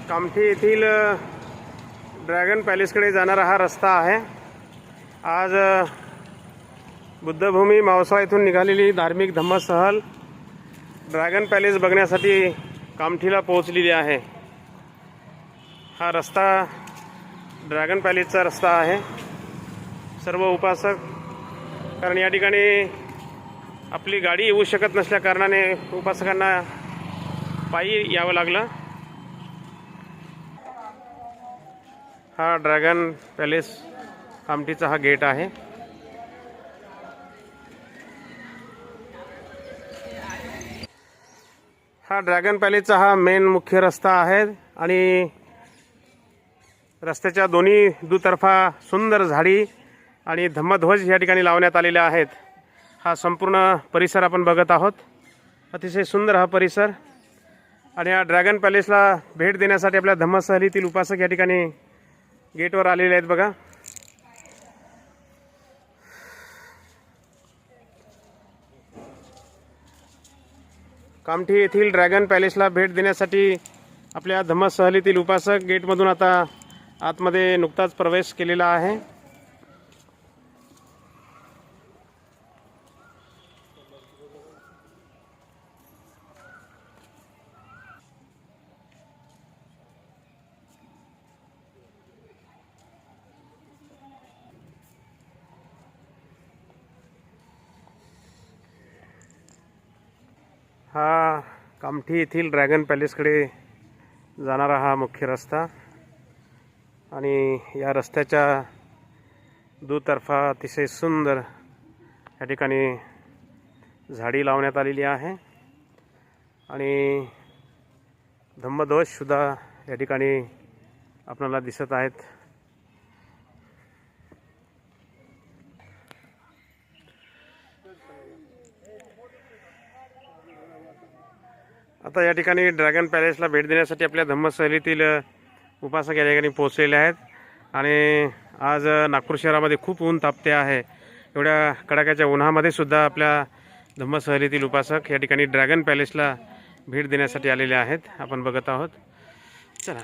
कामठी येथील ड्रॅगन पॅलेसकडे जाणारा हा रस्ता आहे। आज बुद्धभूमी मावसा येथून निघालेली धार्मिक धम्मसहल ड्रॅगन पॅलेस बघण्यासाठी कामठीला पोहोचलेली आहे। हा रस्ता ड्रॅगन पॅलेसचा रस्ता आहे। सर्व उपासक, कारण या ठिकाणी आपली गाडी येऊ शकत नसल्या कारणाने उपासकांना पायी यावं लागलं। हा ड्रॅगन पॅलेस कामठीचा हा गेट आहे। हा ड्रॅगन पॅलेसचा हा मेन मुख्य रस्ता आहे आणि रस्त्याच्या दोन्ही दुतर्फा सुंदर झाडी आणि धम्मध्वज या ठिकाणी लावण्यात आलेले आहेत। हा संपूर्ण परिसर आपण बघत आहोत। अतिशय सुंदर हा परिसर आणि या ड्रॅगन पॅलेसला भेट देण्यासाठी आपल्या धम्मसहलीतील उपासक या ठिकाणी गेटवर आलेले आहेत। बघा, कामठी येथील ड्रॅगन पॅलेसला भेट देण्यासाठी आपल्या धम्मसहलीतील उपासक गेटमधून आता आतमध्ये नुकताच प्रवेश केलेला आहे। हा कामठी येथील ड्रॅगन पॅलेसकडे जाणारा हा मुख्य रस्ता आणि या रस्त्याच्या दुतर्फा अतिशय सुंदर या ठिकाणी झाडी लावण्यात आलेली आहे आणि धम्मध्वज सुद्धा या ठिकाणी आपल्याला दिसत आहेत। आता या ठिकाणी ड्रॅगन पॅलेसला भेट देण्यासाठी आपल्या धम्मसहलीतील उपासक या ठिकाणी पोहोचलेले आहेत आणि आज नागपूर शहरामध्ये खूप ऊन तापते आहे। एवढ्या कडाक्याच्या उन्हामध्ये सुद्धा आपल्या धम्मसहलीतील उपासक या ठिकाणी ड्रॅगन पॅलेसला भेट देण्यासाठी आलेले आहेत। आपण बघत आहोत। चला,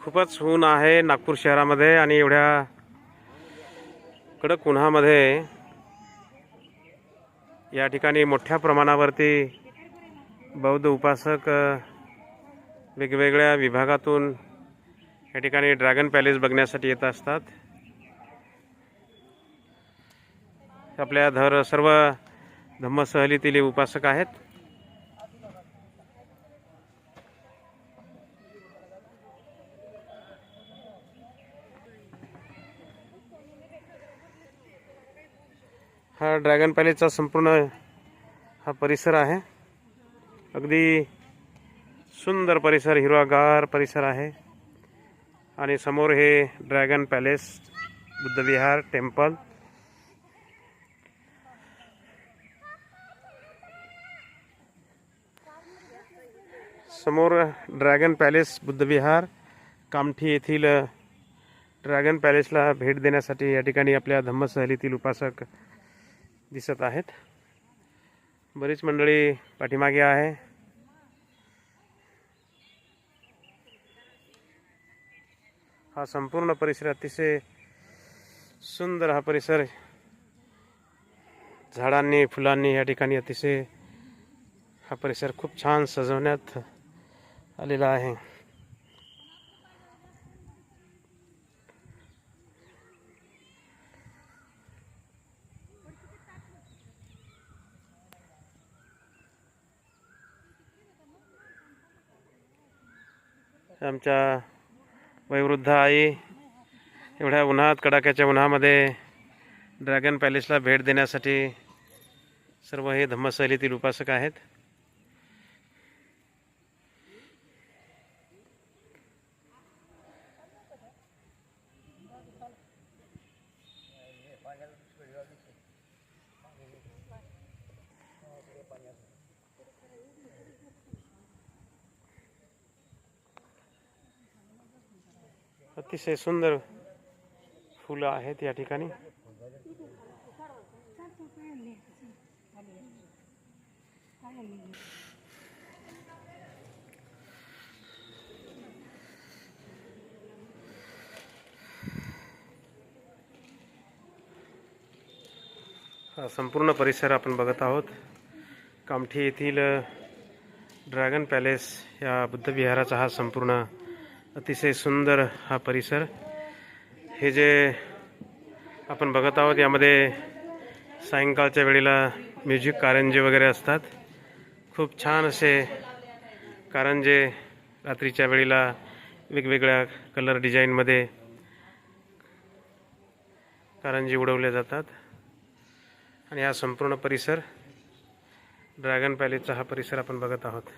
खूपच ऊन आहे नागपूर शहरामध्ये आणि एवढ्या कडक उन्हामध्ये या ठिकाणी मोठ्या प्रमाणावरती बौद्ध उपासक वेगवेगळ्या विभागातून या ठिकाणी ड्रॅगन पॅलेस बघण्यासाठी येत असतात। आपल्या सर्व धम्मसहलीतील उपासक आहेत। हा ड्रॅगन पॅलेसचा संपूर्ण हा परिसर आहे। अगदी सुंदर परिसर, हिरवागार परिसर आहे आणि समोर हे ड्रॅगन पॅलेस, बुद्धविहार, टेम्पल। समोर ड्रॅगन पॅलेस, बुद्धविहार, कामठी येथील ड्रॅगन पॅलेसला भेट देण्यासाठी या ठिकाणी आपल्या धम्मसहलीतील उपासक दिसत आहेत। बरीच मंडळी पाठीमागे आहे। हा संपूर्ण परिसर अतिशय सुंदर हा परिसर झाडांनी, फुलांनी या ठिकाणी अतिशय हा परिसर खूप छान सजवण्यात आलेला आहे। आमच्या वयोवृद्ध आई एवढ्या उन्हात, कडाक्याच्या उन्हामध्ये ड्रॅगन पॅलेसला भेट देण्यासाठी सर्व हे धम्मसहलीतील उपासक आहेत। अतिशय सुंदर फुलं आहेत या ठिकाणी. हा संपूर्ण परिसर आपण बघत आहोत. कामठी येथील ड्रॅगन पॅलेस या बुद्ध विहाराचा हा संपूर्ण अतिशय सुंदर हा परिसर. हे जे आपण बघत आहोत यामध्ये सायंकाळच्या वेळेला म्युझिक कारंजे वगैरे असतात. खूप छान असे कारंजे रात्रीच्या वेळेला वेगवेगळ्या कलर डिझाईनमध्ये कारंजे उडवले जातात. आणि हा संपूर्ण परिसर ड्रॅगन पॅलेसचा हा परिसर आपण बघत आहोत.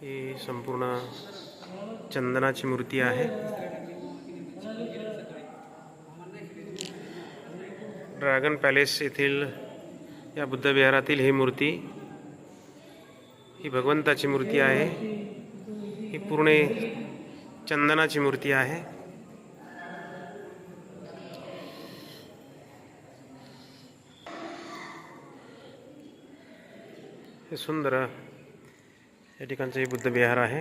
ही संपूर्ण चंदनाची मूर्ती आहे. ड्रॅगन पॅलेस येथील या बुद्ध विहारातील ही मूर्ती ही भगवंताची मूर्ती आहे. ही पूर्ण चंदनाची मूर्ती आहे. हे सुंदर या ठिकाणचं हे बुद्ध विहार आहे.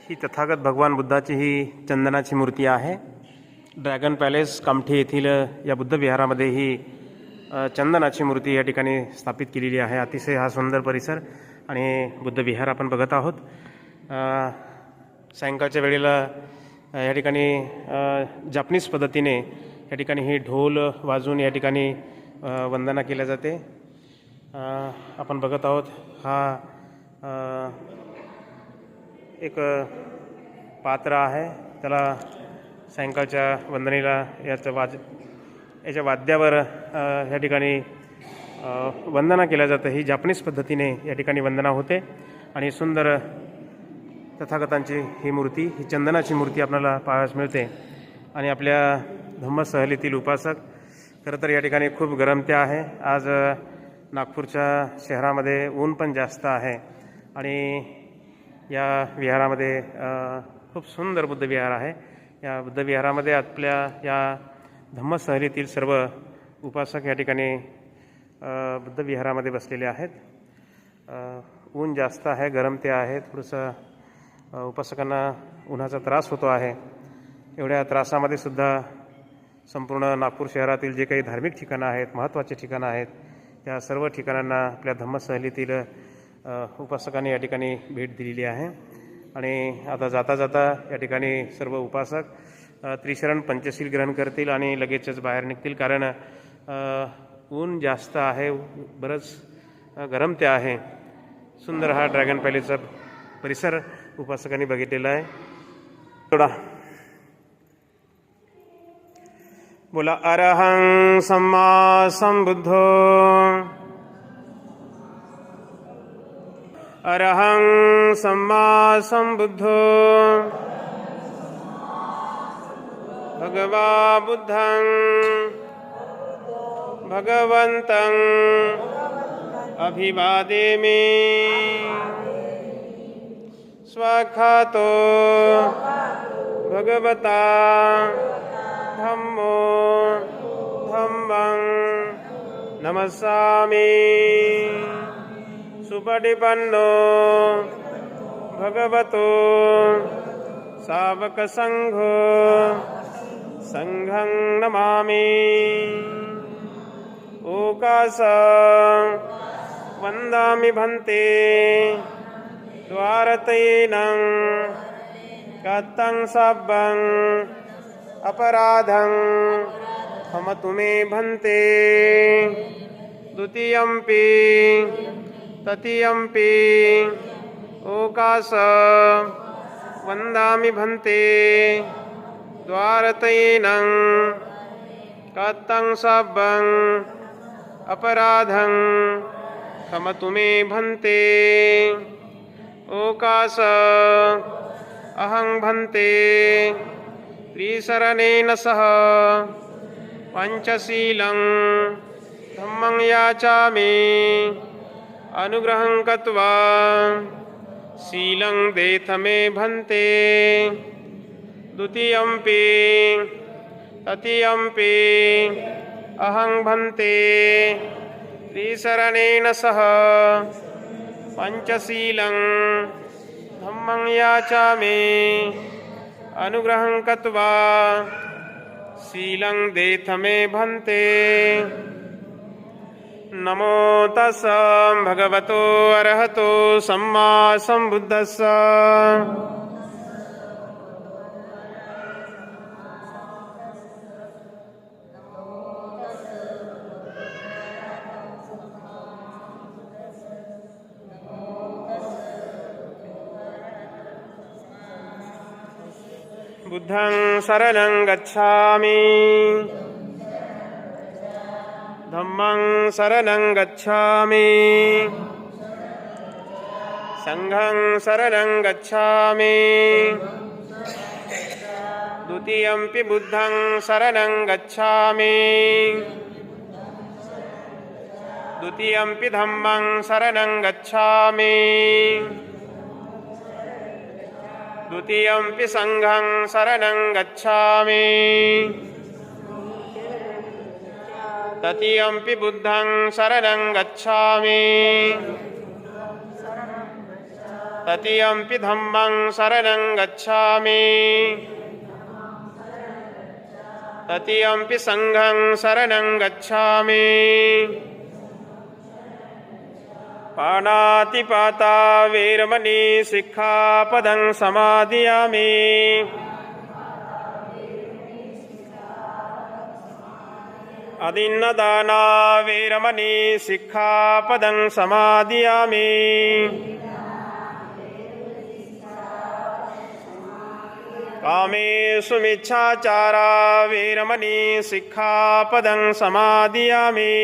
ही तथागत भगवान बुद्धाची ही चंदनाची मूर्ती आहे. ड्रॅगन पॅलेस कामठी येथील या बुद्ध विहारामध्ये ही चंदनाची मूर्ती या ठिकाणी स्थापित केलेली आहे. अतिशय हा सुंदर परिसर आणि बुद्ध विहार आपण बघत आहोत. सायंकाळच्या वेळेला या ठिकाणी जापनीज पद्धतीने या ठिकाणी ही ढोल वाजवून या ठिकाणी वंदना केल्या जाते. आपण बघत आहोत हा एक पात्र आहे. त्याला सायंकाळच्या वंदनेला याच्या वाद्यावर या ठिकाणी वंदना केल्या जातं. ही जापनीज पद्धतीने या ठिकाणी वंदना होते. आणि सुंदर तथागतांची ही मूर्ती, ही चंदनाची मूर्ती आपल्याला पाहायला मिळते. आणि आपल्या धम्मसहलीतील उपासक खरं तर या ठिकाणी खूप गरमत्या आहे. आज नागपूरच्या शहरामध्ये ऊन पण जास्त आहे. आणि या विहारामध्ये खूप सुंदर बुद्ध विहार आहे. या बुद्ध विहारामध्ये आपल्या या धम्मसहलीतील सर्व उपासक या ठिकाणी बुद्ध विहारामध्ये बसलेले आहेत. ऊन जास्त आहे, गरमते आहे, थोडंसं उपासकांना उन्हाचा त्रास होतो आहे. एवढ्या त्रासामध्ये सुद्धा संपूर्ण नागपूर शहरातील जे काही धार्मिक ठिकाणं आहेत, महत्त्वाचे ठिकाणं आहेत, त्या सर्व ठिकाणांना आपल्या धम्मसहलीतील उपासकांनी या ठिकाणी भेट दिलेली आहे. आणि आता जाता जाता या ठिकाणी सर्व उपासक त्रिशरण पंचशील ग्रहण करतील आणि लगेचच बाहेर निघतील. कारण ऊन जास्त आहे, बरंच गरमते आहे. सुंदर हा ड्रॅगन पॅलेसचा परिसर उपासकांनी बघितलेला आहे. थोडा बोला अरहं सम्मा संबुद्धो, अरहं सम्मा संबुद्धो, भगवा बुद्धं भगवन्तं अभिवादेमि. स्वाखातो भगवता धम्मो धम्मं नमस्सामि. सुपटिपन्नो भगवतो सावकसंघो संघं नमामि. ओकास वन्दामि भन्ते द्वारतैनं कथं सब्बं अपराधं क्षमतु मे भन्ते. द्वितीयंपि ततीयम्पि ओकास वन्दामि भन्ते द्वारतैनं कतं सब्बं अपराधं क्षमतु मे भन्ते ओकास अहं भन्ते त्रिशरणेन सह पंचशीलं धम्मं याचामि अनुग्रहं कृत्वा शीलं देथ मे भन्ते द्वितीयम्पि ततीयम्पि अहं भन्ते त्रिशरणेन सह पंचशीलं धम्मं याचामि अनुग्रहं कृत्वा शीलं देथ मे भन्ते नमो तस्सः भगवतो अरहतो सम्मा सम्बुद्धस्स बुद्धं शरणं गच्छामि धम्मं शरणं गच्छामि संघं शरणं गच्छामि द्वितीयम्पि बुद्धं शरणं गच्छामि द्वितीयम्पि धम्मं शरणं गच्छामि द्वितीयम्पि संघं शरणं गच्छामि ततीयम्पि बुद्धं शरणं गच्छामि ततीयम्पि धम्मं शरणं गच्छामि ततीयम्पि संघं शरणं गच्छामि पाणातिपाता वेरमणि सिक्खापदं समादियामि अदिन्नदाना वेरमणि सिक्खापदं समादियामि कामेषु मिच्छाचारा वेरमणि सिक्खापदं समादियामि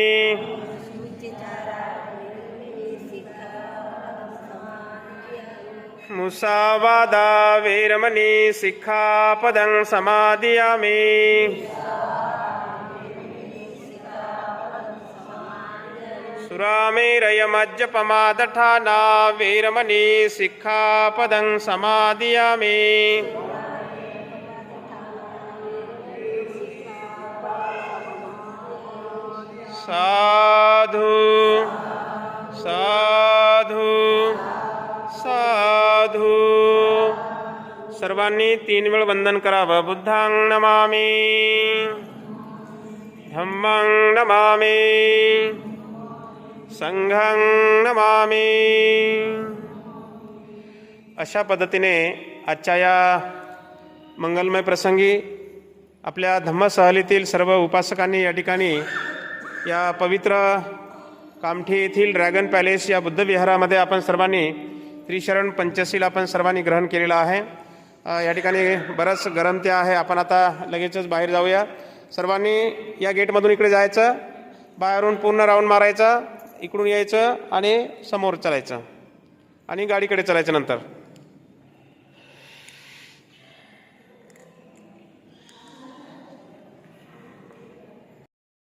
मुसावादा वेरमणि सिक्खापदं समादियामि सुरामेरयमज्जपमादठाना वेरमणि सिक्खापदं समादियामि साधु साधु साधु सर्वांनी 3 वेळ वंदन करावं. बुद्धं नमामि धम्मं नमामि संघं नमामि. अशा पद्धतीने आजच्या या मंगलमय प्रसंगी आपल्या धम्मसहलीतील सर्व उपासकांनी या ठिकाणी या पवित्र कामठी येथील ड्रॅगन पॅलेस या बुद्ध विहारामध्ये आपण सर्वांनी त्रिशरण पंचशील आपण सर्वांनी ग्रहण केलेलं आहे. या ठिकाणी बरंच गरमते आहे. आपण आता लगेचच बाहेर जाऊया. सर्वांनी या गेटमधून इकडे जायचं, बाहेरून पूर्ण राऊंड मारायचा, इकडून यायचं आणि समोर चालायचं आणि गाडीकडे चालायचं नंतर.